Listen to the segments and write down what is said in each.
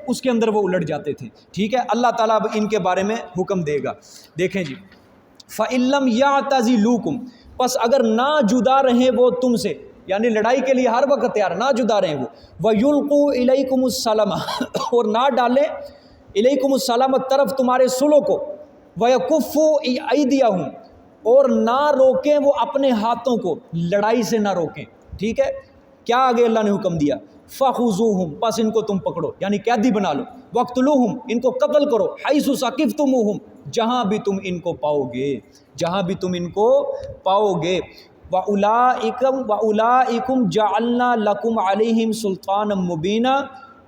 اس کے اندر وہ الٹ جاتے تھے، ٹھیک ہے۔ اللہ تعالیٰ اب ان کے بارے میں حکم دے گا، دیکھیں جی، فَإِن لَّمْ يَعْتَزِلُوكُمْ، پس اگر نہ جدا رہیں وہ تم سے، یعنی لڑائی کے لیے ہر وقت تیار، نہ جدا رہیں وہ، وَيُلْقُوا إِلَيْكُمُ السَّلَامَ، اور نہ ڈالیں الیکم السلام طرف تمہارے سلو کو، وَيَكُفُّوا أَيْدِيَهُمْ، اور نہ روکیں وہ اپنے ہاتھوں کو، لڑائی سے نہ روکیں، ٹھیک ہے۔ کیا آگے اللہ نے حکم دیا؟ فَخُذُوهُمْ، پس ان کو تم پکڑو، یعنی قیدی بنا لو، وَاقْتُلُوهُمْ، ان کو قتل کرو، حَيْثُ ثَقِفْتُمُوهُمْ، جہاں بھی تم ان کو پاؤ گے، جہاں بھی تم ان کو پاؤ گے، وَأُولَٰئِكُمْ جَعَلْنَا لَكُمْ عَلَيْهِمْ سُلْطَانًا مُّبِينًا،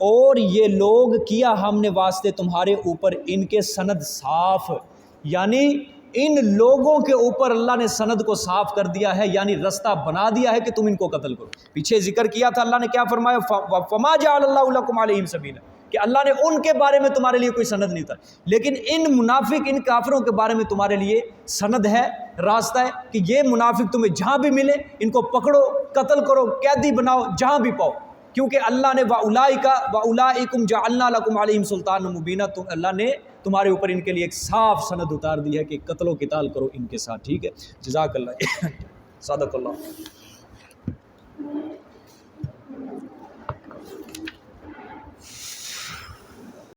اور یہ لوگ کیا ہم نے واسطے تمہارے اوپر ان کے سند صاف، یعنی ان لوگوں کے اوپر اللہ نے سند کو صاف کر دیا ہے، یعنی رستہ بنا دیا ہے کہ تم ان کو قتل کرو۔ پیچھے ذکر کیا تھا اللہ نے کیا فرمایا، فَمَا جَعَلَ اللَّهُ لَكُمْ عَلَيْهِمْ سَبِيلًا، کہ اللہ نے ان کے بارے میں تمہارے لیے کوئی سند نہیں تھا، لیکن ان منافق، ان کافروں کے بارے میں تمہارے لیے سند ہے، راستہ ہے کہ یہ منافق تمہیں جہاں بھی ملے ان کو پکڑو، قتل کرو، قیدی بناؤ، جہاں بھی پاؤ، کیونکہ اللہ نے وَأُولَٰئِكُمْ جَعَلْنَا لَكُمْ عَلَيْهِمْ سُلْطَانًا مُّبِينًا، تو اللہ نے تمہارے اوپر ان کے لیے ایک صاف سند اتار دی ہے کہ قتل و قتال کرو ان کے ساتھ، ٹھیک ہے۔ جزاک اللہ، صدق اللہ۔